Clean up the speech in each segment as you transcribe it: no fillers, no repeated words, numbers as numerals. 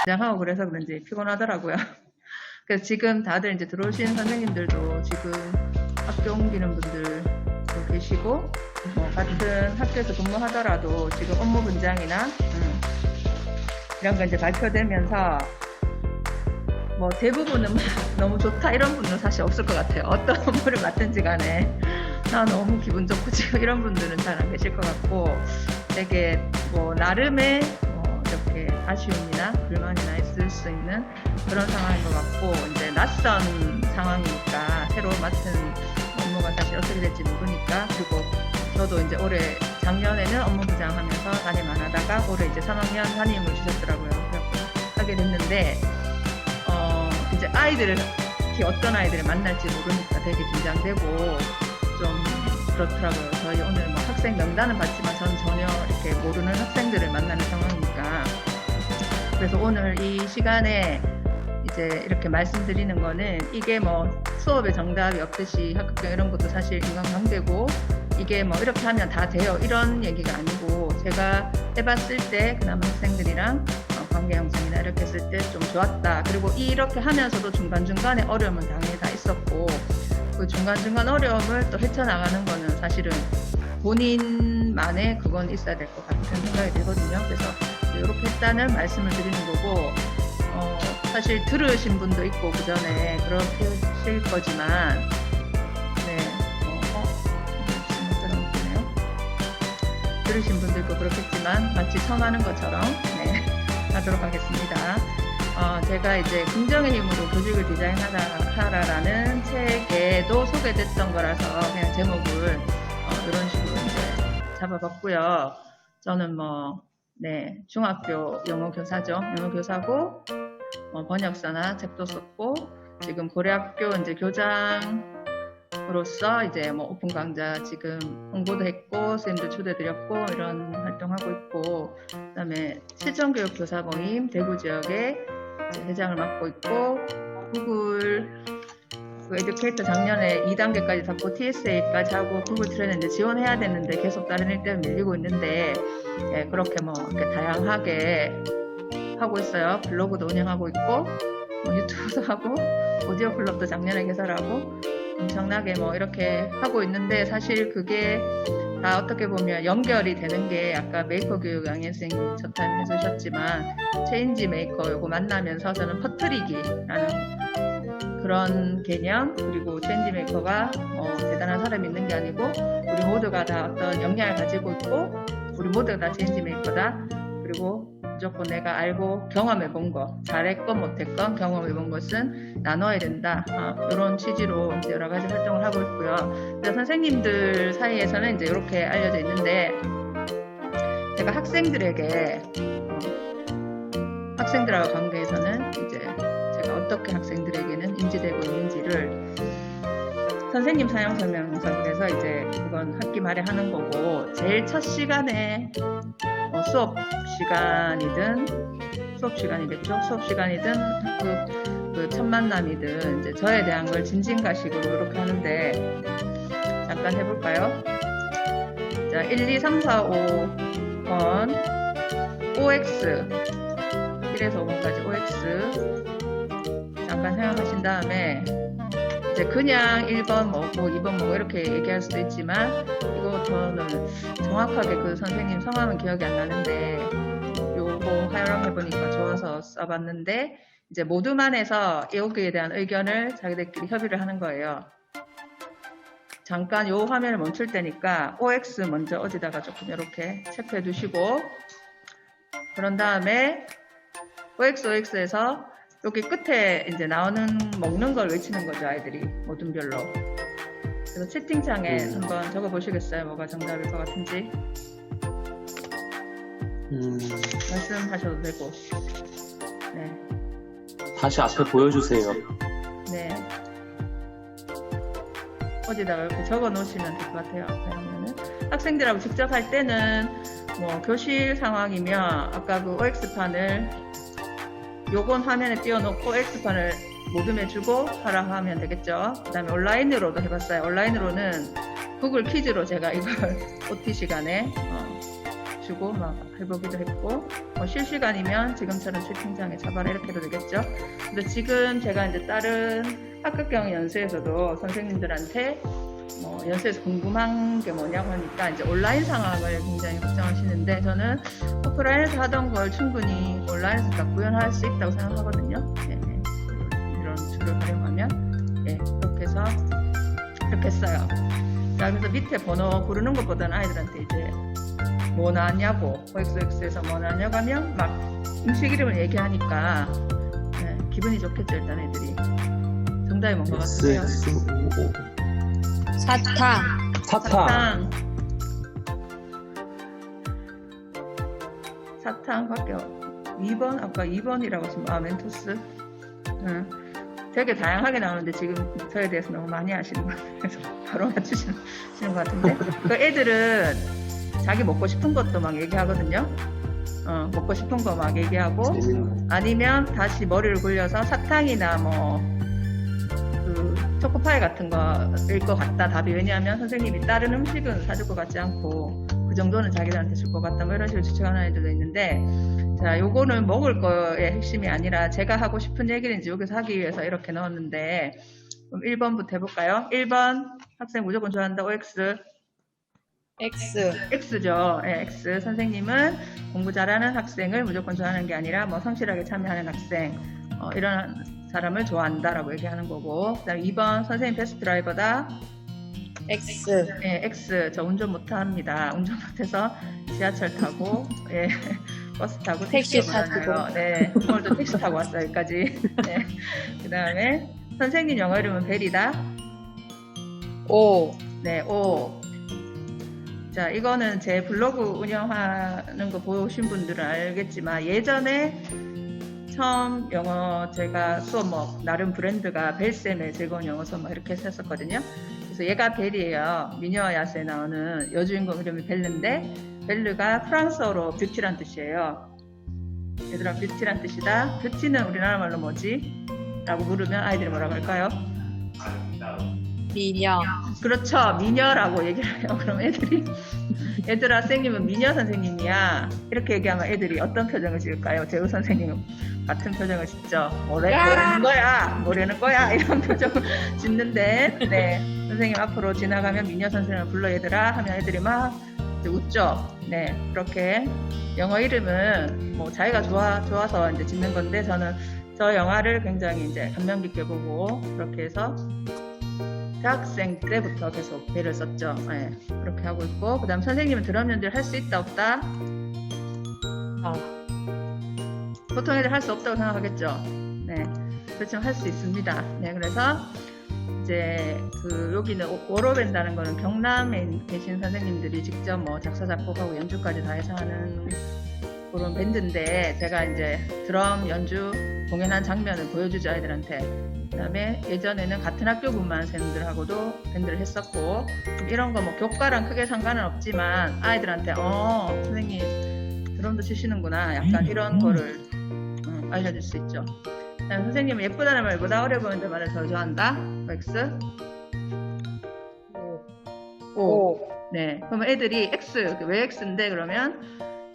긴장하고 그래서 그런지 피곤하더라고요. 그래서 지금 다들 이제 들어오신 선생님들도 지금 학교 옮기는 분들도 계시고, 뭐 같은 학교에서 근무하더라도 지금 업무 분장이나 이런 거 이제 발표되면서 뭐 대부분은 막 너무 좋다 이런 분은 사실 없을 것 같아요. 어떤 업무를 맡든지 간에 나 너무 기분 좋고 지금 이런 분들은 잘 안 계실 것 같고, 되게 뭐 나름의 이렇게 아쉬움이나 불만이나 있을 수 있는 그런 상황인 것 같고, 이제 낯선 상황이니까 새로 맡은 업무가 사실 어떻게 될지 모르니까, 그리고 저도 이제 올해 작년에는 업무 부장하면서 담임 안 하다가 올해 이제 3학년 담임을 주셨더라고요. 그래서 하게 됐는데 이제 아이들을 특히 어떤 아이들을 만날지 모르니까 되게 긴장되고 좀 그렇더라고요. 저희 오늘 뭐 학생 명단은 봤지만 전 전혀 이렇게 모르는 학생들을 만나는 상황이니까, 그래서 오늘 이 시간에 이제 이렇게 말씀드리는 거는, 이게 뭐 수업에 정답이 없듯이 합격증 이런 것도 사실 인간관계고, 이게 뭐 이렇게 하면 다 돼요 이런 얘기가 아니고, 제가 해봤을 때 그나마 학생들이랑 관계 형성이나 이렇게 했을 때 좀 좋았다. 그리고 이렇게 하면서도 중간중간에 어려움은 당연히 다 있었고, 그 중간중간 어려움을 또 헤쳐나가는 거는 사실은 본인만의 그건 있어야 될 것 같은 생각이 들거든요. 그래서 이렇게 했다는 말씀을 드리는 거고, 사실 들으신 분도 있고 그 전에 그렇게 하실 거지만, 네, 들으신 분도 있고 그렇겠지만 마치 처음하는 것처럼 하도록 하겠습니다. 제가 이제 긍정의 힘으로 교직을 디자인하라라는 책에도 소개됐던 거라서 그냥 제목을 이런 식으로 이제 잡아봤고요. 저는 중학교 영어 교사죠. 영어 교사고, 번역서나 책도 썼고, 지금 고려학교 이제 교장으로서 이제 오픈 강좌 지금 홍보도 했고, 선생님도 초대드렸고, 이런 활동하고 있고, 그다음에 실전교육교사 모임 대구 지역에 회장을 맡고 있고, 구글 에듀케이터 작년에 2단계까지 잡고 TSA까지 하고 구글 트레이너인데 지원해야 되는데 계속 다른 일 때문에 밀리고 있는데, 그렇게 이렇게 다양하게 하고 있어요. 블로그도 운영하고 있고, 유튜브도 하고, 오디오 클럽도 작년에 개설하고, 엄청나게 이렇게 하고 있는데, 사실 그게 다 어떻게 보면 연결이 되는 게, 아까 메이커 교육 양현 선생님이 첫 타임 해주셨지만 체인지 메이커 요거 만나면서 저는 퍼뜨리기라는 그런 개념, 그리고 체인지 메이커가 대단한 사람이 있는 게 아니고 우리 모두가 다 어떤 역량을 가지고 있고, 우리 모두가 다 체인지 메이커다. 그리고 무조건 내가 알고 경험해 본 거, 잘했건 못했건 경험해 본 것은 나눠야 된다. 이런 취지로 이제 여러 가지 활동을 하고 있고요. 그래서 선생님들 사이에서는 이제 이렇게 알려져 있는데, 제가 학생들하고 관계에서는 이제 제가 어떻게 학생들에게는 인지되고 있는지를 선생님 사용 설명서에서 이제 그건 학기 말에 하는 거고, 제일 첫 시간에 수업 시간이겠죠. 수업 시간이든 그 첫 만남이든 이제 저에 대한 걸 진진가식으로 이렇게 하는데, 잠깐 해볼까요? 자, 1, 2, 3, 4, 5번 OX 1에서 5번까지 OX 잠깐 생각하신 다음에, 이제 그냥 1번 뭐고 2번 뭐고 이렇게 얘기할 수도 있지만, 이거 저는 정확하게 그 선생님 성함은 기억이 안 나는데 요거 활용해보니까 좋아서 써봤는데, 이제 모두만 해서 여기에 대한 의견을 자기들끼리 협의를 하는 거예요. 잠깐 요 화면을 멈출 때니까 OX 먼저 어디다가 조금 이렇게 체크해 두시고, 그런 다음에 OX에서 여기 끝에 이제 나오는 먹는 걸 외치는 거죠, 아이들이 모둠별로. 그래서 채팅창에 한번 적어 보시겠어요? 뭐가 정답일 것 같은지. 말씀하셔도 되고. 네. 다시 앞에 보여주세요. 네. 어디다가 이렇게 적어 놓으시면 될 것 같아요. 그러면은 학생들하고 직접 할 때는 교실 상황이면 아까 그 OX판을 요건 화면에 띄워놓고 OX판을 모둠해주고 하라 하면 되겠죠. 그 다음에 온라인으로도 해봤어요. 온라인으로는 구글 퀴즈로 제가 이걸 OT 시간에 주고 막 해보기도 했고, 실시간이면 지금처럼 채팅창에 잡아라 이렇게 해도 되겠죠. 근데 지금 제가 이제 다른 학급경 연수에서도 선생님들한테 연수에서 궁금한 게 뭐냐고 하니까 이제 온라인 상황을 굉장히 걱정하시는데, 저는 오프라인에서 하던 걸 충분히 온라인에서 다 구현할 수 있다고 생각하거든요. 이런 툴을 활용하면. 그렇게 해서 이렇게 했어요. 자, 그래서 밑에 번호 부르는 것보다는 아이들한테 이제 뭐 나왔냐고, OXX에서 뭐 나왔냐고 하면 막 음식 이름을 얘기하니까 기분이 좋겠죠, 일단 애들이. 정답이 뭔 것 같으세요? 사탕. 사탕. 사탕밖에 2번, 아까 2번이라고 하시면, 멘토스. 되게 다양하게 나오는데 지금 저에 대해서 너무 많이 아시는 것 같아요. 그래서 바로 맞추시는 것 같은데. 그 애들은 자기 먹고 싶은 것도 막 얘기하거든요. 먹고 싶은 거 막 얘기하고, 아니면 다시 머리를 굴려서 사탕이나 초코파이 같은 거일 것 같다, 답이. 왜냐하면 선생님이 다른 음식은 사줄 것 같지 않고 그 정도는 자기들한테 줄 것 같다, 이런 식으로 추측하는 애들도 있는데, 자, 요거는 먹을 거의 핵심이 아니라 제가 하고 싶은 얘기를 이제 여기서 하기 위해서 이렇게 넣었는데, 그럼 1번부터 해볼까요? 1번 학생 무조건 좋아한다. OX. X죠. X. 선생님은 공부 잘하는 학생을 무조건 좋아하는 게 아니라 성실하게 참여하는 학생, 이런 사람을 좋아한다라고 얘기하는 거고. 그다음에 2번 선생님 베스트 드라이버다. X. X. 저 운전 못합니다. 운전 못해서 지하철 타고 버스 타고 택시 타고 타고. 오늘도 택시 타고 왔어요, 여기까지. 그다음에 선생님 영어 이름은 벨이다. O. O. 자, 이거는 제 블로그 운영하는 거 보신 분들은 알겠지만, 예전에 처음 영어 제가 수업 나름 브랜드가 벨쌤의 즐거운 영어 수업 이렇게 했었거든요. 그래서 얘가 벨이에요. 미녀와 야수에 나오는 여주인공 이름이 벨르인데, 벨르가 프랑스어로 뷰티란 뜻이에요. 얘들아, 뷰티란 뜻이다. 뷰티는 우리나라 말로 뭐지? 라고 물으면 아이들이 뭐라고 할까요? 미녀. 그렇죠. 미녀라고 얘기를 해요. 그럼 애들이 얘들아, 선생님은 미녀 선생님이야, 이렇게 얘기하면 애들이 어떤 표정을 지을까요? 재우 선생님은 같은 표정을 짓죠. 뭐라는 거야 이런 표정을 짓는데, 선생님 앞으로 지나가면 미녀 선생님을 불러 얘들아 하면 애들이 막 이제 웃죠. 그렇게 영어 이름은 자기가 좋아서 이제 짓는 건데, 저는 저 영화를 굉장히 이제 감명 깊게 보고 그렇게 해서 대학생 때부터 계속 배를 썼죠. 그렇게 하고 있고, 그 다음 선생님은 드럼 연주를 할 수 있다 없다? 보통 애들 할 수 없다고 생각하겠죠. 그렇지만 할 수 있습니다. 그래서 이제 여기는 워로밴드라는 거는 경남에 계신 선생님들이 직접 작사 작곡하고 연주까지 다 해서 하는 그런 밴드인데, 제가 이제 드럼 연주 공연한 장면을 보여주죠, 아이들한테. 그 다음에 예전에는 같은 학교 근무하는 선생님들하고도 밴드를 했었고, 이런 거 교과랑 크게 상관은 없지만 아이들한테 선생님 드럼도 치시는구나, 약간 이런 거를 알려줄 수 있죠. 그 다음에 선생님은 예쁘다는 말보다 어려 보이는 말을 더 좋아한다. X. O. 그러면 애들이 X, 왜 X인데 그러면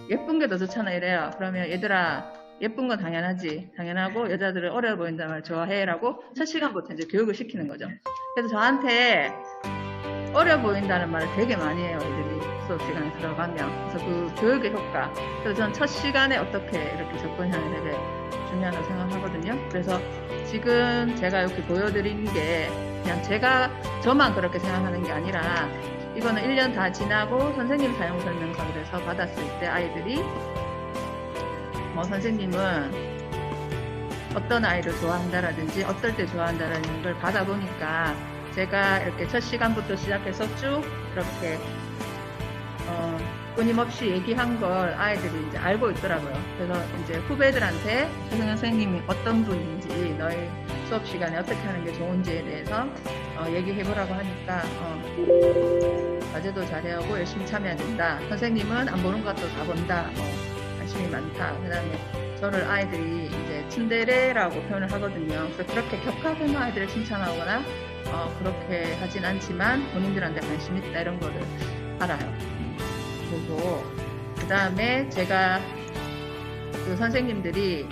예쁜 게 더 좋잖아 이래요. 그러면 얘들아, 예쁜 건 당연하고 여자들은 어려 보인다는 말 좋아해라고 첫 시간부터 이제 교육을 시키는 거죠. 그래서 저한테 어려 보인다는 말을 되게 많이 해요, 애들이 수업 시간에 들어가면. 그래서 그 교육의 효과. 그래서 저는 첫 시간에 어떻게 이렇게 접근하는 게 되게 중요하다고 생각하거든요. 그래서 지금 제가 이렇게 보여드린 게 그냥 저만 그렇게 생각하는 게 아니라, 이거는 1년 다 지나고 선생님 사용 설명서에서 받았을 때 아이들이 선생님은 어떤 아이를 좋아한다라든지 어떨 때 좋아한다라는 걸 받아보니까, 제가 이렇게 첫 시간부터 시작해서 쭉 이렇게 끊임없이 얘기한 걸 아이들이 이제 알고 있더라고요. 그래서 이제 후배들한테 선생님이 어떤 분인지, 너희 수업 시간에 어떻게 하는 게 좋은지에 대해서 얘기해보라고 하니까 과제도 잘해오고 열심히 참여해야 된다. 선생님은 안 보는 것도 다 본다. 관심이 많다. 그 다음에 저를 아이들이 이제 츤데레라고 표현을 하거든요. 그래서 그렇게 격하게는 아이들을 칭찬하거나 그렇게 하진 않지만 본인들한테 관심 있다, 이런 거를 알아요. 그리고 그 다음에 제가 그 선생님들이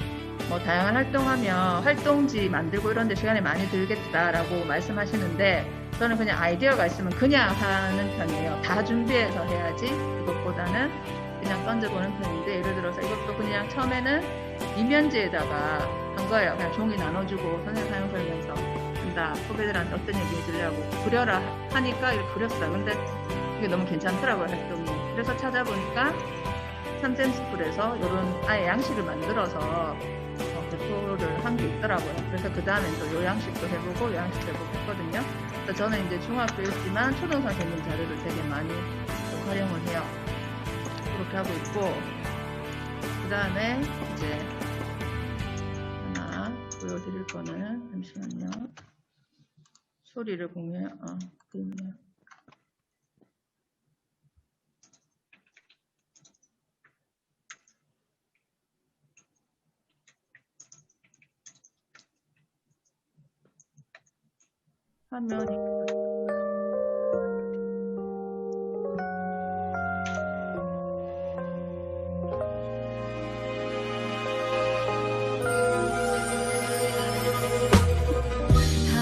뭐 다양한 활동하면 활동지 만들고 이런 데 시간이 많이 들겠다라고 말씀하시는데 저는 그냥 아이디어가 있으면 그냥 하는 편이에요. 다 준비해서 해야지 이것보다는 그냥 던져보는 편인데 예를 들어서 이것도 그냥 처음에는 이면지에다가 한 거예요. 그냥 종이 나눠주고 선생님 사용 설명서 한다. 후배들한테 어떤 얘기 해주려고 그려라 하니까 이렇게 그렸어요. 근데 이게 너무 괜찮더라고요, 활동이. 그래서 찾아보니까 삼센스쿨에서 이런 아예 양식을 만들어서 배포를 한 게 있더라고요. 그래서 그 다음에 또 요 양식도 해보고 요 양식도 해보고 했거든요. 그래서 저는 이제 중학교였지만 초등 선생님 자료를 되게 많이 활용을 해요. 그렇게 하고 있고 그 다음에 이제 하나 보여드릴 거는 잠시만요. 소리를 공유해요. 그렇네요. 화면이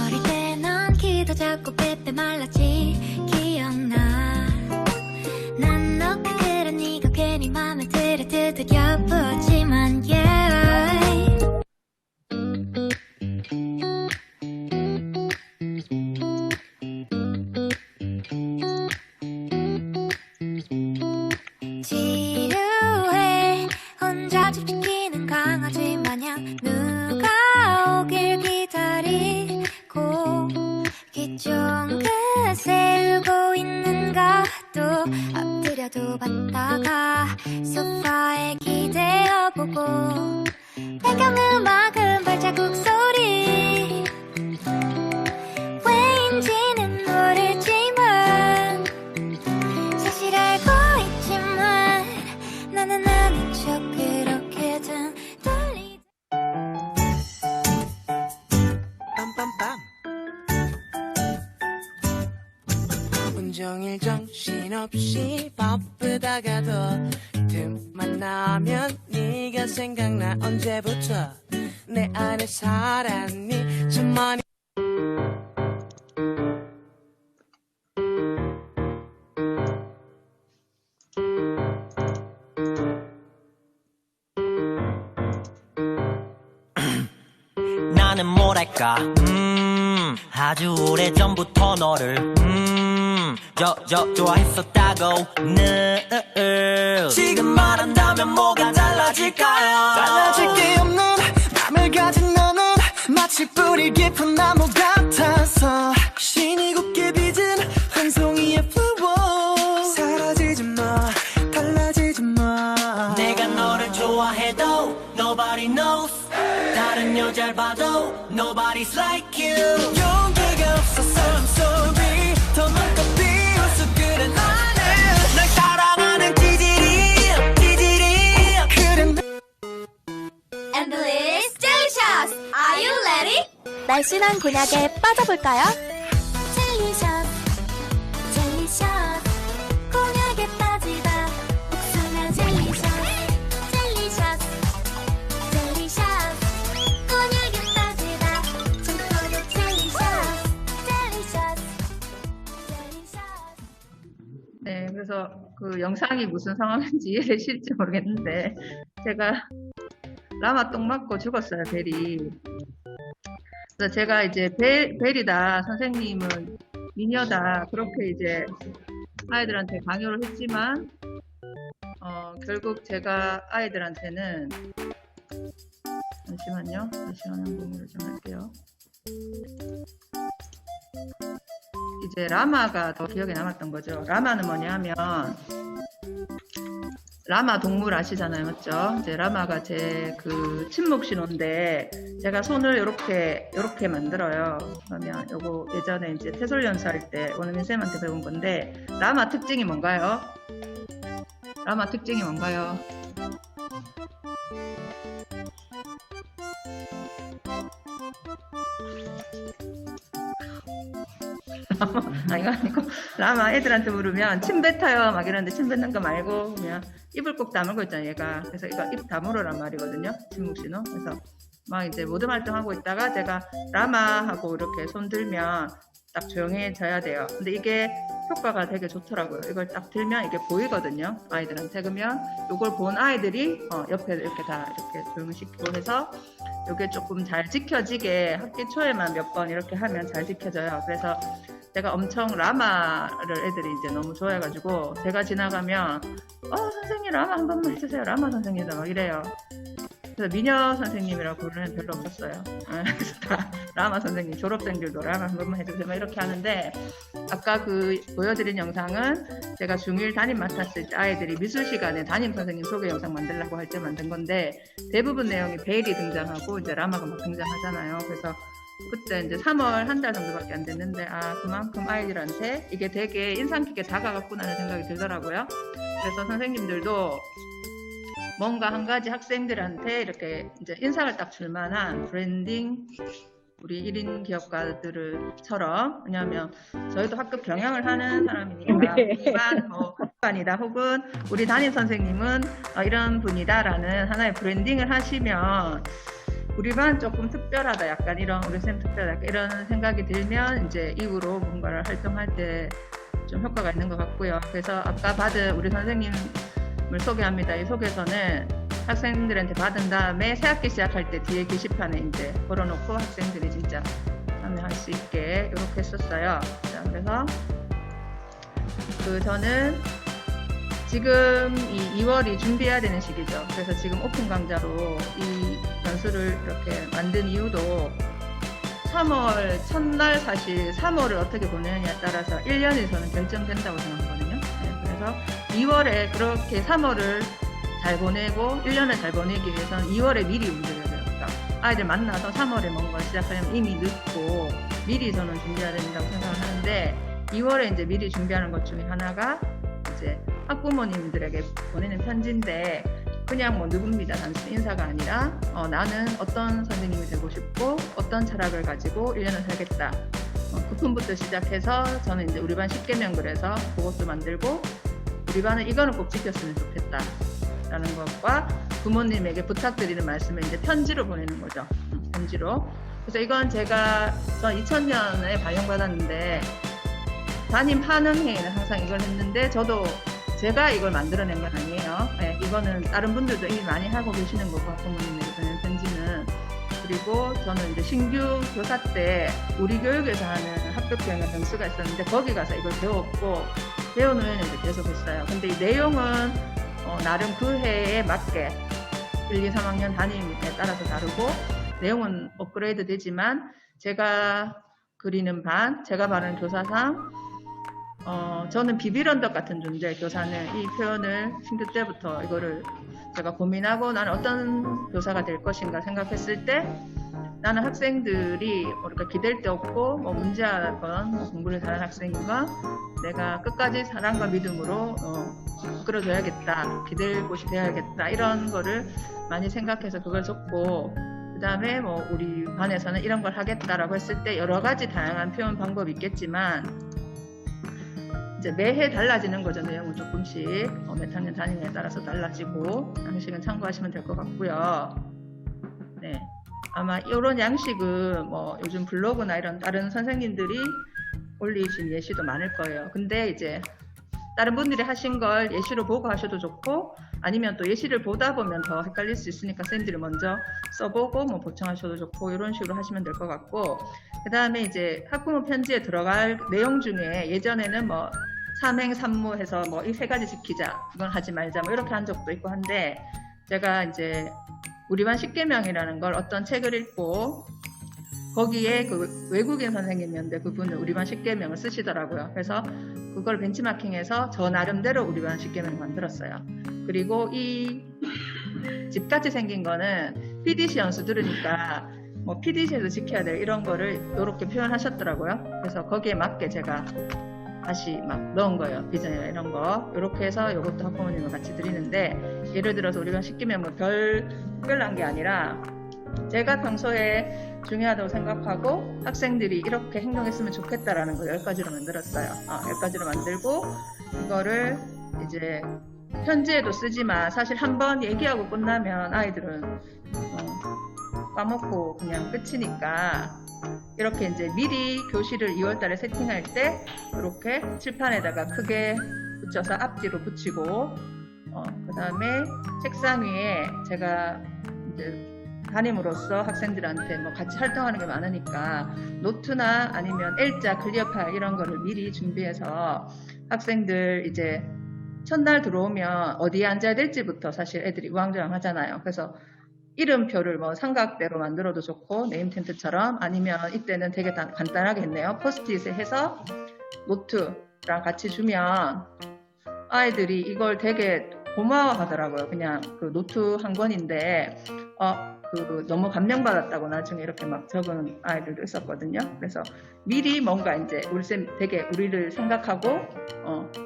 어릴 때 넌 키도 작고 빼빼 말랐지 기억나 난 너 그런 네가 괜히 맘에 들어 두드려 보지만 yeah 지루해 혼자 집지키는 강아지 마냥 누가 오길 기다리고 귀쫑긋 세우고 있는가 또 엎드려도 봤다가 소파에 기대어보고 배경음악은 발자국 소리 왜인지는 모르지만 사실 알고 있지만 나는 아닌 척 그렇게든 돌리다 빰빰빰 온종일 정신없이 바쁘다가도 틈만 나면 네가 생각나 언제부터 내 안에 살았니 참 많이 나는 뭐랄까 아주 오래전부터 너를 좋아했었다고 늘 지금 말한다면 뭐가 달라질까요 달라질 게 없는 맘을 가진 너는 마치 뿌리 깊은 나무 같아서 신이 곱게 빚은 한 송이의 flower 사라지지 마 달라지지 마 내가 너를 좋아해도 nobody knows 다른 여자를 봐도 nobody's like you 용기가 없어서 I'm sorry 더 많고 비울 수 그래 나는 널 사랑하는 찌질이 그래 Endless Delicious Are you ready? 날씬한 곤약에 빠져볼까요? 젤리샷 젤리샷 곤약에 빠지다 복숭아 젤리샷 젤리샷 젤리샷 곤약에 빠지다 청포도 젤리샷 젤리샷 젤리샷 네, 그래서 그 영상이 무슨 상황인지 이해되실지 모르겠는데 제가 라마 똥 맞고 죽었어요, 벨이. 그래서 제가 이제 벨이다, 선생님은 미녀다, 그렇게 이제 아이들한테 강요를 했지만 결국 제가 아이들한테는 잠시만요, 다시 화면 공유를 좀 할게요. 이제 라마가 더 기억에 남았던 거죠. 라마는 뭐냐 하면 라마 동물 아시잖아요, 맞죠? 이제 라마가 제 그 침묵 신호인데 제가 손을 요렇게 만들어요. 그러면 요거 예전에 이제 태솔 연수할 때 원어민 쌤한테 배운 건데 라마 특징이 뭔가요? 라마 특징이 뭔가요? 이거 아니고 라마 애들한테 물으면 침 뱉어요 막 이러는데 침 뱉는 거 말고 그냥 입을 꼭 다물고 있잖아요, 얘가. 그래서 이거 입 다물어란 말이거든요, 침묵신호. 그래서 막 이제 모든 활동하고 있다가 제가 라마 하고 이렇게 손 들면 딱 조용해져야 돼요. 근데 이게 효과가 되게 좋더라고요. 이걸 딱 들면 이게 보이거든요, 아이들한테. 그러면 이걸 본 아이들이 옆에 이렇게 다 이렇게 조용시키고 해서 이게 조금 잘 지켜지게 학기 초에만 몇 번 이렇게 하면 잘 지켜져요. 그래서 제가 엄청 라마를 애들이 이제 너무 좋아해가지고 제가 지나가면 선생님 라마 한 번만 해주세요. 라마 선생님이다 막 이래요. 그래서 미녀 선생님이라고 부르는 별로 없었어요. 그래서 다 라마 선생님, 졸업생들도 라마 한 번만 해주세요 막 이렇게 하는데, 아까 그 보여드린 영상은 제가 중1 담임 맡았을 때 아이들이 미술 시간에 담임 선생님 소개 영상 만들려고 할 때 만든 건데, 대부분 내용이 베일이 등장하고 이제 라마가 막 등장하잖아요. 그래서 그때 이제 3월 한 달 정도밖에 안 됐는데 그만큼 아이들한테 이게 되게 인상 깊게 다가갔구나 하는 생각이 들더라고요. 그래서 선생님들도 뭔가 한 가지 학생들한테 이렇게 이제 인상을 딱 줄 만한 브랜딩, 우리 1인 기업가들처럼, 왜냐하면 저희도 학급 경영을 하는 사람이니까 일반 학반이다 혹은 우리 담임 선생님은 이런 분이다라는 하나의 브랜딩을 하시면 우리 반 조금 특별하다, 약간 이런, 우리 쌤 특별하다, 약간 이런 생각이 들면 이제 이후로 뭔가를 활동할 때 좀 효과가 있는 것 같고요. 그래서 아까 받은 우리 선생님을 소개합니다. 이 소개서는 학생들한테 받은 다음에 새학기 시작할 때 뒤에 게시판에 이제 걸어놓고 학생들이 진짜 참여할 수 있게 이렇게 했었어요. 자, 그래서 저는 지금 이 2월이 준비해야 되는 시기죠. 그래서 지금 오픈 강좌로 이 연수를 이렇게 만든 이유도 3월 첫날, 사실 3월을 어떻게 보내느냐에 따라서 1년이 저는 결정된다고 생각하거든요. 네, 그래서 2월에 그렇게 3월을 잘 보내고 1년을 잘 보내기 위해서는 2월에 미리 움직여야 돼요. 그러니까 아이들 만나서 3월에 뭔가를 시작하려면 이미 늦고 미리 저는 준비해야 된다고 생각을 하는데, 2월에 이제 미리 준비하는 것 중에 하나가 이제 학부모님들에게 보내는 편지인데, 그냥 뭐 누굽니다 단순 인사가 아니라 나는 어떤 선생님이 되고 싶고 어떤 철학을 가지고 1년을 살겠다. 부품부터 시작해서 저는 이제 우리 반 10개명 그래서 그것도 만들고, 우리 반은 이거는 꼭 지켰으면 좋겠다 라는 것과 부모님에게 부탁드리는 말씀을 이제 편지로 보내는 거죠. 편지로. 그래서 이건 전 2000년에 발령받았는데 담임 환영회에는 항상 이걸 했는데, 저도 제가 이걸 만들어낸 건 아니에요. 네, 이거는 다른 분들도 이미 많이 하고 계시는 거고, 학부모님에게 보내는 편지는. 그리고 저는 이제 신규 교사 때 우리 교육에서 하는 학급 경영 변수가 있었는데 거기 가서 이걸 배웠고, 배운 후에는 이제 계속 했어요. 근데 이 내용은 나름 그 해에 맞게 1, 2, 3학년 담임에 따라서 다르고 내용은 업그레이드 되지만, 제가 그리는 반, 제가 바르는 교사상 저는 비빌언덕 같은 존재, 교사는 이 표현을 신규 때부터 이거를 제가 고민하고 나는 어떤 교사가 될 것인가 생각했을 때, 나는 학생들이 우리가 기댈 데 없고 문제하건 공부를 잘하는 학생이가 내가 끝까지 사랑과 믿음으로 이끌어줘야겠다, 기댈 곳이 되어야겠다, 이런 거를 많이 생각해서 그걸 줬고, 그 다음에 우리 반에서는 이런 걸 하겠다라고 했을 때 여러 가지 다양한 표현 방법이 있겠지만 이제 매해 달라지는 거죠. 내용은 조금씩 몇 학년 담임에 따라서 달라지고, 양식은 참고하시면 될 것 같고요. 네, 아마 이런 양식은 요즘 블로그나 이런 다른 선생님들이 올리신 예시도 많을 거예요. 근데 이제 다른 분들이 하신 걸 예시로 보고 하셔도 좋고, 아니면 또 예시를 보다 보면 더 헷갈릴 수 있으니까 쌤들이 먼저 써보고 보충하셔도 좋고, 이런 식으로 하시면 될 것 같고, 그 다음에 이제 학부모 편지에 들어갈 내용 중에 예전에는 삼행삼무 해서 이 세 가지 지키자, 이건 하지 말자, 이렇게 한 적도 있고 한데, 제가 이제 우리 반 10개명이라는 걸 어떤 책을 읽고 거기에 그 외국인 선생님이었는데 그분은 우리 반 10개명을 쓰시더라고요. 그래서 그걸 벤치마킹해서 저 나름대로 우리 반 10개명을 만들었어요. 그리고 이 집같이 생긴 거는 PDC 연수 들으니까 PDC에서 지켜야 될 이런 거를 이렇게 표현하셨더라고요. 그래서 거기에 맞게 제가 다시 넣은 거예요. 비전이나 이런 거. 이렇게 해서 이것도 학부모님과 같이 드리는데, 예를 들어서 우리가 10개명 별 특별한 게 아니라 제가 평소에 중요하다고 생각하고 학생들이 이렇게 행동했으면 좋겠다라는 걸 10가지로 만들었어요. 10가지로 만들고, 이거를 이제 편지에도 쓰지만 사실 한번 얘기하고 끝나면 아이들은 까먹고 그냥 끝이니까 이렇게 이제 미리 교실을 2월달에 세팅할 때 이렇게 칠판에다가 크게 붙여서 앞뒤로 붙이고 그 다음에 책상 위에 제가 이제 담임으로서 학생들한테 뭐 같이 활동하는 게 많으니까 노트나 아니면 L자 클리어 파일 이런 거를 미리 준비해서 학생들 이제 첫날 들어오면 어디에 앉아야 될지부터 사실 애들이 우왕좌왕 하잖아요. 그래서 이름표를 뭐 삼각대로 만들어도 좋고 네임 텐트처럼 아니면 이때는 되게 간단하게 했네요. 포스트잇에 해서 노트랑 같이 주면 아이들이 이걸 되게 고마워하더라고요. 그냥 그 노트 한 권인데 너무 감명받았다고 나중에 이렇게 막 적은 아이들도 있었거든요. 그래서 미리 뭔가 이제 우리쌤 되게 우리를 생각하고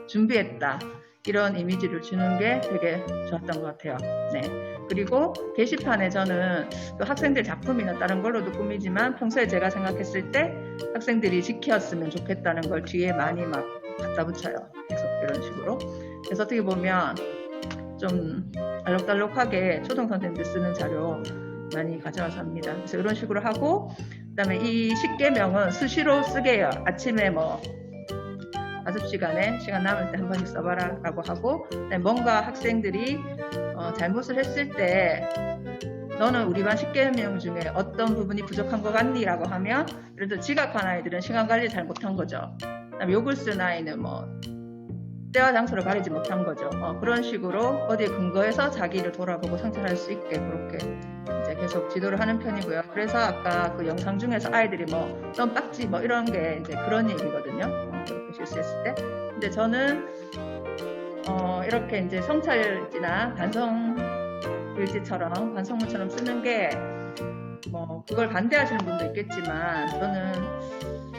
준비했다. 이런 이미지를 주는 게 되게 좋았던 것 같아요. 네. 그리고 게시판에 저는 또 학생들 작품이나 다른 걸로도 꾸미지만 평소에 제가 생각했을 때 학생들이 지켰으면 좋겠다는 걸 뒤에 많이 막 갖다 붙여요. 계속 이런 식으로. 그래서 어떻게 보면 좀 알록달록하게 초등 선생님들 쓰는 자료 많이 가져와서 합니다. 그래서 이런 식으로 하고 그다음에 이 10개명은 수시로 쓰게 해요. 아침에 뭐 연습 시간에 시간 남을 때 한 번씩 써봐라 라고 하고 뭔가 학생들이 잘못을 했을 때 너는 우리 반 10개명 중에 어떤 부분이 부족한 것 같니? 라고 하면 예를 들어 지각한 아이들은 시간 관리 잘 못한 거죠. 그다음에 욕을 쓴 아이는 뭐 때와 장소를 가리지 못한 거죠. 그런 식으로 어디에 근거해서 자기를 돌아보고 성찰할 수 있게 그렇게 이제 계속 지도를 하는 편이고요. 그래서 아까 그 영상 중에서 아이들이 뭐 넌 빡지 뭐 이런 게 이제 그런 얘기거든요. 그렇게 실수했을 때. 근데 저는 이렇게 이제 성찰일지나 반성일지처럼 반성문처럼 쓰는 게 뭐 그걸 반대하시는 분도 있겠지만 저는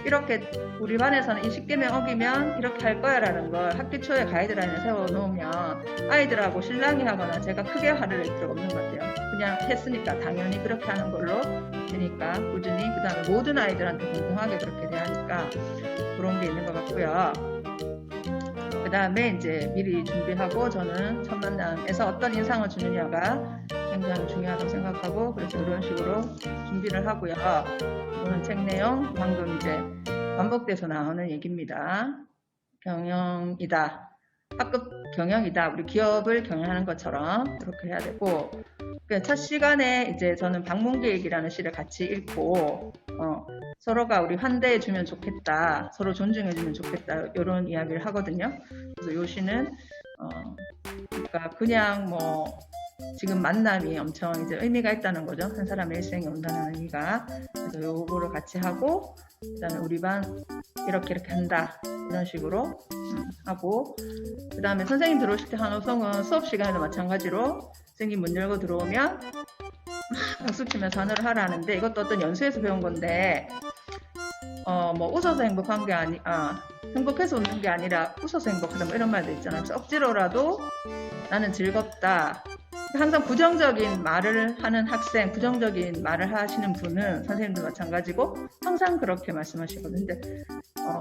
이렇게 우리 반에서는 이 10개명 어기면 이렇게 할 거야 라는 걸 학기 초에 가이드라인을 세워놓으면 아이들하고 실랑이 하거나 제가 크게 화를 낼 필요가 없는 것 같아요. 그냥 했으니까 당연히 그렇게 하는 걸로 되니까 꾸준히 그 다음에 모든 아이들한테 공평하게 그렇게 대하니까 그런 게 있는 것 같고요. 그 다음에 이제 미리 준비하고 저는 첫 만남에서 어떤 인상을 주느냐가 굉장히 중요하다고 생각하고 그래서 이런 식으로 준비를 하고요. 이거는 책 내용 방금 이제 반복돼서 나오는 얘기입니다. 경영이다. 학급 경영이다. 우리 기업을 경영하는 것처럼 이렇게 해야 되고 첫 시간에 이제 저는 방문계획이라는 시를 같이 읽고 서로가 우리 환대해 주면 좋겠다. 서로 존중해 주면 좋겠다. 이런 이야기를 하거든요. 그래서 이 시는 그러니까 그냥 뭐 지금 만남이 엄청 이제 의미가 있다는 거죠. 한 사람의 일생에 온다는 의미가. 그래서 요거를 같이 하고, 그 다음에 우리 반 이렇게 한다. 이런 식으로 하고, 그 다음에 선생님 들어오실 때 한호성은 수업 시간에도 마찬가지로 선생님 문 열고 들어오면 막 박수 치면서 한호를 하라는데 이것도 어떤 연수에서 배운 건데, 뭐 웃어서 행복한 게 행복해서 웃는 게 아니라 웃어서 행복하다 뭐 이런 말도 있잖아요. 그래서 억지로라도 나는 즐겁다. 항상 부정적인 말을 하는 학생, 부정적인 말을 하시는 분은 선생님도 마찬가지고 항상 그렇게 말씀하시거든요. 근데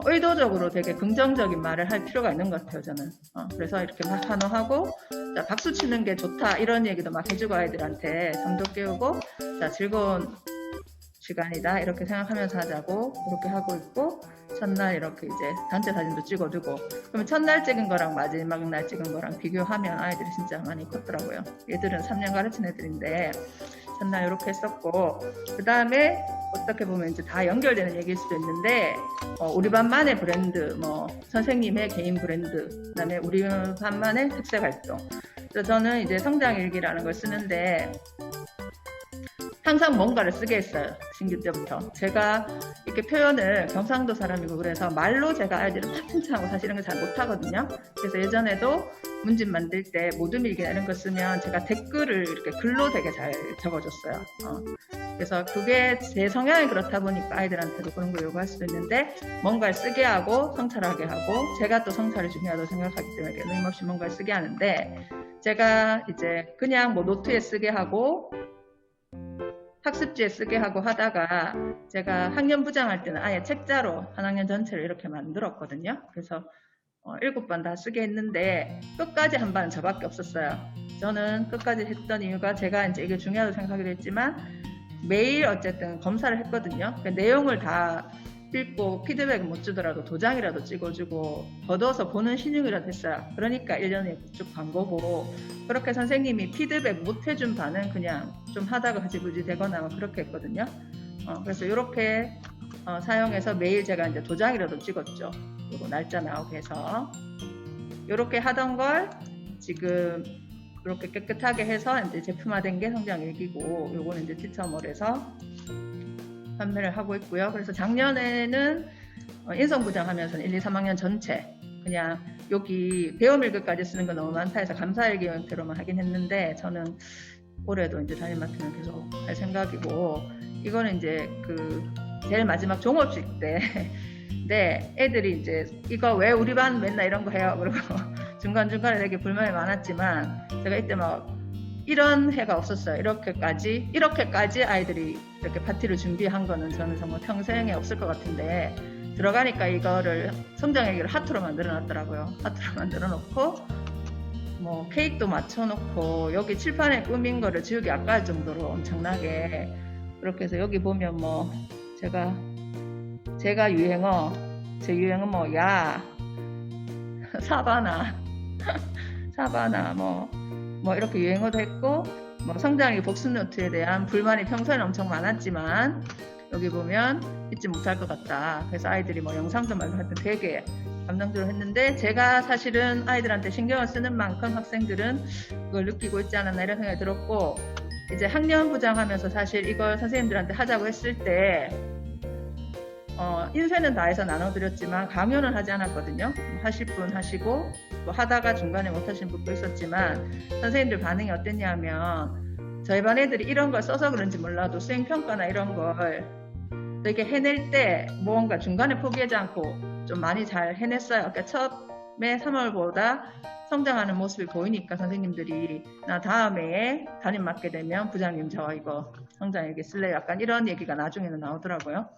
의도적으로 되게 긍정적인 말을 할 필요가 있는 것 같아요, 저는. 그래서 이렇게 막 환호하고 자, 박수 치는 게 좋다 이런 얘기도 막 해주고 아이들한테 잠도 깨우고 자, 즐거운 시간이다 이렇게 생각하면서 하자고 그렇게 하고 있고 첫날 이렇게 이제 단체 사진도 찍어두고 그러면 첫날 찍은 거랑 마지막 날 찍은 거랑 비교하면 아이들이 진짜 많이 컸더라고요. 얘들은 3년 가르친 애들인데 첫날 이렇게 했었고 그 다음에 어떻게 보면 이제 다 연결되는 얘기일 수도 있는데 우리 반만의 브랜드, 뭐 선생님의 개인 브랜드, 그 다음에 우리 반만의 특색 활동. 그래서 저는 이제 성장일기라는 걸 쓰는데 항상 뭔가를 쓰게 했어요. 신규 때부터. 제가 이렇게 표현을 경상도 사람이고 그래서 말로 제가 아이들은 탁 칭찬하고 사실 이런 걸 잘 못하거든요. 그래서 예전에도 문집 만들 때 모둠일기나 이런 거 쓰면 제가 댓글을 이렇게 글로 되게 잘 적어줬어요. 그래서 그게 제 성향이 그렇다 보니까 아이들한테도 그런 걸 요구할 수도 있는데 뭔가를 쓰게 하고 성찰하게 하고 제가 또 성찰이 중요하다고 생각하기 때문에 끊임없이 뭔가를 쓰게 하는데 제가 이제 그냥 뭐 노트에 쓰게 하고 학습지에 쓰게 하고 하다가 제가 학년부장 할 때는 아예 책자로 한 학년 전체를 이렇게 만들었거든요. 그래서 7번 다 쓰게 했는데 끝까지 한 반은 저밖에 없었어요. 저는 끝까지 했던 이유가 제가 이제 이게 중요하다고 생각하기도 했지만 매일 어쨌든 검사를 했거든요. 그러니까 내용을 다 읽고 피드백 못 주더라도 도장이라도 찍어주고 걷어서 보는 신용이라도 했어요. 그러니까 1년에 쭉 간 거고, 그렇게 선생님이 피드백 못 해준 반은 그냥 좀 하다가 흐지부지 되거나 그렇게 했거든요. 그래서 이렇게 사용해서 매일 제가 이제 도장이라도 찍었죠. 그리고 날짜 나오게 해서 이렇게 하던 걸 지금 이렇게 깨끗하게 해서 이제 제품화된 게 성장일기고, 요거는 이제 티처몰에서 판매를 하고 있고요. 그래서 작년에는 인성부장하면서는 1, 2, 3학년 전체 그냥 여기 배움일기까지 쓰는 거 너무 많다 해서 감사일기 형태로만 하긴 했는데, 저는 올해도 이제 담임마트는 계속 할 생각이고, 이거는 이제 그 제일 마지막 종업식 때 네, 애들이 이제 이거 왜 우리 반 맨날 이런 거 해요? 그리고 중간중간에 되게 불만이 많았지만 제가 이때 막 이런 해가 없었어요. 이렇게까지 아이들이 이렇게 파티를 준비한 거는 저는 정말 평생에 없을 것 같은데, 들어가니까 이거를 성장일기를 하트로 만들어 놨더라고요. 하트로 만들어 놓고 뭐 케이크도 맞춰 놓고 여기 칠판에 꾸민 거를 지우기 아까울 정도로 엄청나게 그렇게 해서 여기 보면 뭐 제가 유행어, 제 유행어 뭐 야 사바나 뭐 이렇게 유행어도 했고, 뭐 성장일기 복습 노트에 대한 불만이 평소에는 엄청 많았지만 여기 보면 잊지 못할 것 같다. 그래서 아이들이 뭐 영상도 말고 하여튼 되게 감동적으로 했는데, 제가 사실은 아이들한테 신경을 쓰는 만큼 학생들은 그걸 느끼고 있지 않았나 이런 생각이 들었고, 이제 학년부장 하면서 사실 이걸 선생님들한테 하자고 했을 때 인쇄는 다 해서 나눠드렸지만 강요는 하지 않았거든요. 하실 분 하시고 뭐 하다가 중간에 못 하신 분도 있었지만, 선생님들 반응이 어땠냐면 저희 반 애들이 이런 걸 써서 그런지 몰라도 수행평가나 이런 걸 되게 해낼 때 뭔가 중간에 포기하지 않고 좀 많이 잘 해냈어요. 그러니까 처음에 3월보다 성장하는 모습이 보이니까 선생님들이 나 다음에 담임 맡게 되면 부장님 저 이거 성장일기 쓸래요? 약간 이런 얘기가 나중에는 나오더라고요.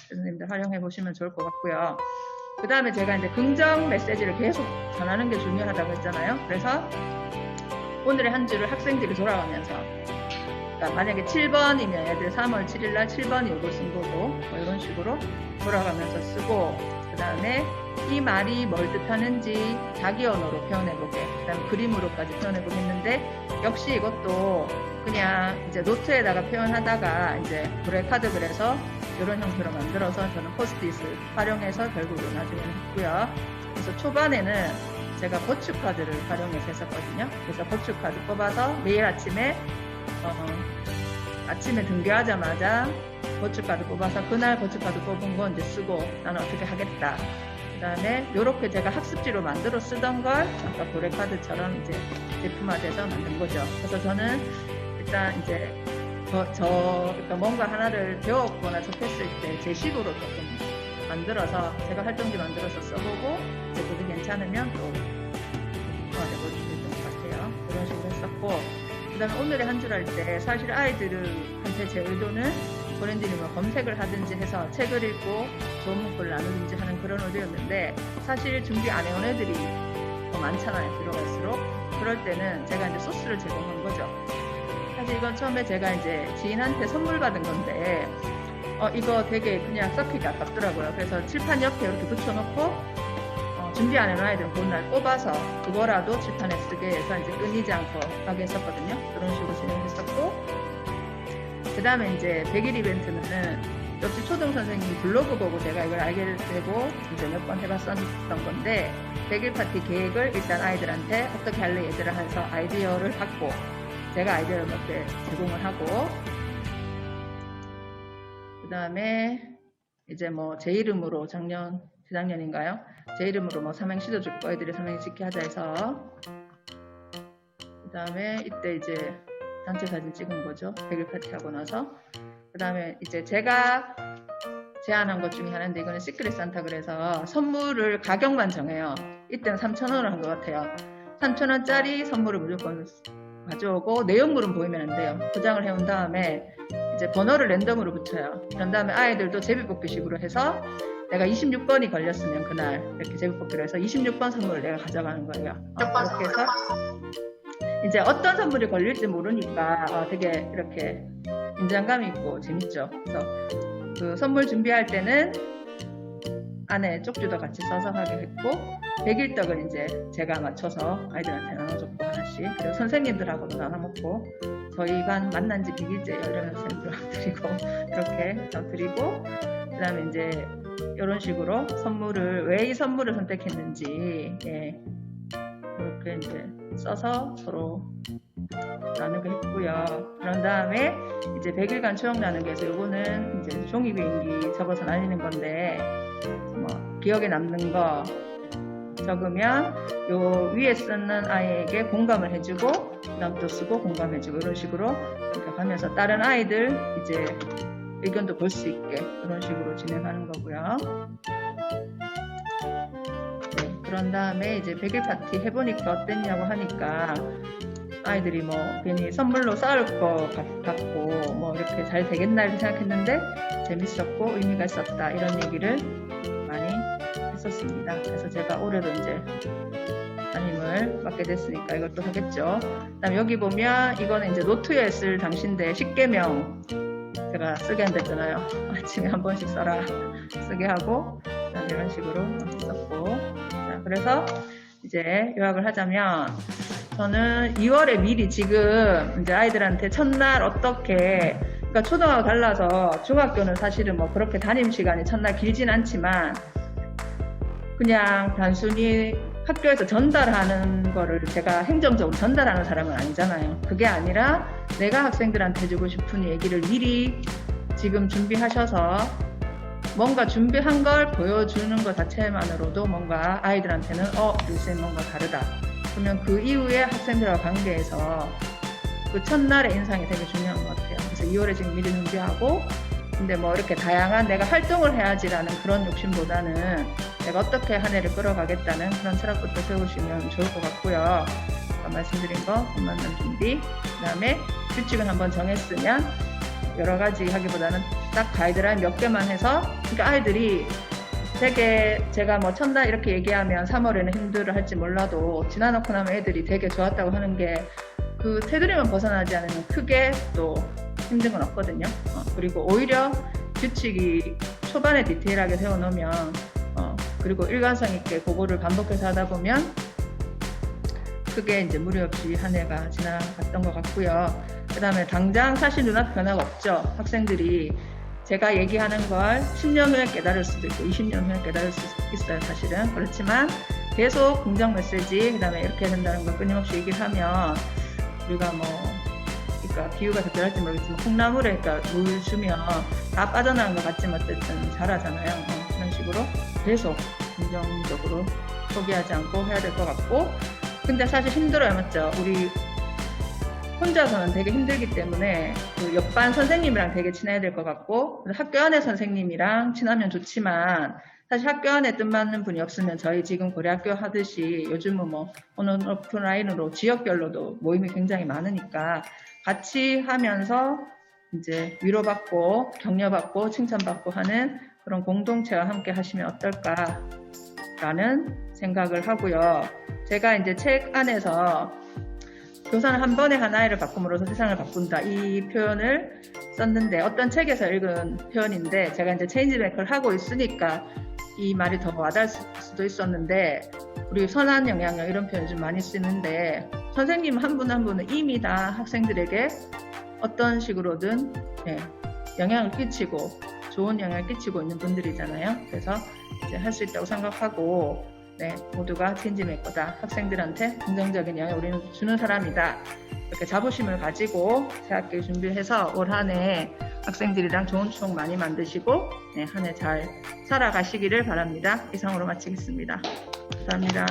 선생님들 활용해 보시면 좋을 것 같고요. 그 다음에 제가 이제 긍정 메시지를 계속 전하는 게 중요하다고 했잖아요. 그래서 오늘의 한 주를 학생들이 돌아가면서, 그러니까 만약에 7번이면 애들 3월 7일날 7번이 요거 쓴 거고 뭐 이런 식으로 돌아가면서 쓰고, 그 다음에 이 말이 뭘 뜻하는지 자기 언어로 표현해보게, 그 다음에 그림으로까지 표현해보게 했는데, 역시 이것도 그냥 이제 노트에다가 표현하다가 이제 브레카드 그래서 이런 형태로 만들어서 저는 포스트잇을 활용해서 결국은 나중에는 했고요. 그래서 초반에는 제가 버추카드를 활용해서 했었거든요. 그래서 버추카드 뽑아서 매일 아침에 등교하자마자 버추카드 뽑아서 그날 버추카드 뽑은 거 이제 쓰고 나는 어떻게 하겠다. 그 다음에 이렇게 제가 학습지로 만들어 쓰던 걸 아까 고래카드처럼 이제 제품화돼서 만든 거죠. 그래서 저는 일단 이제 그러니까 뭔가 하나를 배웠거나 접했을 때 제 식으로 조금 만들어서 제가 활동지 만들어서 써보고 이제 그게 괜찮으면 또 제품화되고 있는 것 같아요. 그런 식으로 했었고, 그 다음에 오늘의 한 줄 할 때 사실 아이들한테 제 의도는 브랜드님을 검색을 하든지 해서 책을 읽고 좋은 문구를 나누든지 하는 그런 의도였는데, 사실 준비 안 해온 애들이 더 많잖아요. 들어갈수록. 그럴 때는 제가 이제 소스를 제공한 거죠. 사실 이건 처음에 제가 이제 지인한테 선물 받은 건데 이거 되게 그냥 썩히기 아깝더라고요. 그래서 칠판 옆에 이렇게 붙여놓고 준비 안 해놓은 아이들은 그날 뽑아서 그거라도 칠판에 쓰게 해서 이제 끊이지 않고 하게 했었거든요. 그런 식으로 진행했었고, 그 다음에 이제 100일 이벤트는 역시 초등 선생님 블로그 보고 제가 이걸 알게 되고 이제 몇 번 해봤었던 건데, 100일 파티 계획을 일단 아이들한테 어떻게 할래 얘들아 해서 아이디어를 받고 제가 아이디어를 몇 개 제공을 하고, 그 다음에 이제 뭐 제 이름으로 재작년인가요? 제 이름으로 뭐 삼행시도 줄거 애들이 삼행시 짓게 하자 해서, 그 다음에 이때 이제 단체 사진 찍은 거죠. 100일 파티 하고 나서. 그 다음에 이제 제가 제안한 것 중에 하나인데, 이거는 시크릿 산타 그래서 선물을 가격만 정해요. 이때는 3,000원을 한 것 같아요. 3,000원짜리 선물을 무조건 가져오고 내용물은 보이면 안 돼요. 포장을 해온 다음에 이제 번호를 랜덤으로 붙여요. 그런 다음에 아이들도 제비뽑기식으로 해서 내가 26번이 걸렸으면 그날 이렇게 제비뽑기로 해서 26번 선물을 내가 가져가는 거예요. 그렇게 해서 이제 어떤 선물이 걸릴지 모르니까 되게 이렇게 긴장감이 있고 재밌죠. 그래서 그 선물 준비할 때는 안에 쪽지도 같이 써서 하게 했고, 100일떡은 이제 제가 맞춰서 아이들한테 나눠줬고 하나씩, 그리고 선생님들하고도 나눠먹고, 저희 반 만난 지 100일째 열려면 선생님들하고 드리고, 이렇게 드리고, 그 다음에 이제 이런 식으로 선물을, 왜 이 선물을 선택했는지, 예, 그렇게 이제 써서 서로 나누게 했고요. 그런 다음에 이제 100일간 추억 나누기에서 요거는 이제 종이 비행기 적어서 날리는 건데, 뭐 기억에 남는 거 적으면 요 위에 쓰는 아이에게 공감을 해주고, 그다음 또 쓰고 공감해주고, 이런 식으로 이렇게 가면서 다른 아이들 이제 의견도 볼 수 있게 이런 식으로 진행하는 거고요. 네, 그런 다음에 이제 100일 파티 해보니까 어땠냐고 하니까 아이들이 뭐 괜히 선물로 싸울 것 같고 뭐 이렇게 잘 되겠나 이렇게 생각했는데 재밌었고 의미가 있었다, 이런 얘기를 많이 했었습니다. 그래서 제가 올해도 이제 담임을 맡게 됐으니까 이것도 하겠죠. 그다음 여기 보면 이거는 이제 노트에 쓸 당신데 10개명 제가 쓰게 한댔잖아요. 아침에 한 번씩 써라 쓰게 하고, 그다음 이런 식으로 썼고. 자, 그래서 이제 요약을 하자면, 저는 2월에 미리 지금 이제 아이들한테 첫날 어떻게, 그러니까 초등학교 달라서 중학교는 사실은 뭐 그렇게 담임 시간이 첫날 길진 않지만 그냥 단순히 학교에서 전달하는 거를 제가 행정적으로 전달하는 사람은 아니잖아요. 그게 아니라 내가 학생들한테 해주고 싶은 얘기를 미리 지금 준비하셔서 뭔가 준비한 걸 보여주는 것 자체만으로도 뭔가 아이들한테는 요새 뭔가 다르다. 그러면 그 이후에 학생들과 관계에서 그 첫날의 인상이 되게 중요한 것 같아요. 그래서 2월에 지금 미리 준비하고, 근데 뭐 이렇게 다양한 내가 활동을 해야지라는 그런 욕심보다는 내가 어떻게 한 해를 끌어가겠다는 그런 철학부터 세우시면 좋을 것 같고요. 아까 말씀드린 거, 손만남 준비, 그 다음에 규칙은 한번 정했으면 여러 가지 하기보다는 딱 가이드라인 몇 개만 해서, 그러니까 아이들이 되게 제가 뭐 첫날 이렇게 얘기하면 3월에는 힘들어 할지 몰라도 지나놓고 나면 애들이 되게 좋았다고 하는 게 그 테두리만 벗어나지 않으면 크게 또 힘든 건 없거든요. 그리고 오히려 규칙이 초반에 디테일하게 세워놓으면 그리고 일관성 있게 그거를 반복해서 하다 보면 크게 이제 무리 없이 한 해가 지나갔던 것 같고요. 그 다음에 당장 사실 눈앞 변화가 없죠. 학생들이 제가 얘기하는 걸 10년 후에 깨달을 수도 있고 20년 후에 깨달을 수 있어요, 사실은. 그렇지만 계속 긍정 메시지, 그 다음에 이렇게 해야 된다는 걸 끊임없이 얘기를 하면 우리가 뭐, 그러니까 비유가 적절할지 모르겠지만 콩나물에 그러니까 물 주면 다 빠져나간 것 같지만 어쨌든 잘하잖아요. 그런 식으로 계속 긍정적으로 포기하지 않고 해야 될 것 같고, 근데 사실 힘들어요, 맞죠? 우리 혼자서는 되게 힘들기 때문에 그 옆반 선생님이랑 되게 친해야 될 것 같고, 학교 안에 선생님이랑 친하면 좋지만 사실 학교 안에 뜻맞는 분이 없으면 저희 지금 고려학교 하듯이 요즘은 뭐 오프라인으로 지역별로도 모임이 굉장히 많으니까 같이 하면서 이제 위로받고 격려받고 칭찬받고 하는 그런 공동체와 함께 하시면 어떨까라는 생각을 하고요. 제가 이제 책 안에서 교사는 한 번에 한 아이를 바꿈으로써 세상을 바꾼다, 이 표현을 썼는데 어떤 책에서 읽은 표현인데 제가 이제 체인지메이커를 하고 있으니까 이 말이 더 와닿을 수도 있었는데, 우리 선한 영향력 이런 표현 좀 많이 쓰는데 선생님 한 분 한 분은 이미 다 학생들에게 어떤 식으로든 영향을 끼치고 좋은 영향을 끼치고 있는 분들이잖아요. 그래서 이제 할 수 있다고 생각하고 모두가 체인지메이커다, 학생들한테 긍정적인 영향을 우리는 주는 사람이다, 이렇게 자부심을 가지고 새 학기 준비해서 올 한 해 학생들이랑 좋은 추억 많이 만드시고 한 해 잘 살아가시기를 바랍니다. 이상으로 마치겠습니다. 감사합니다.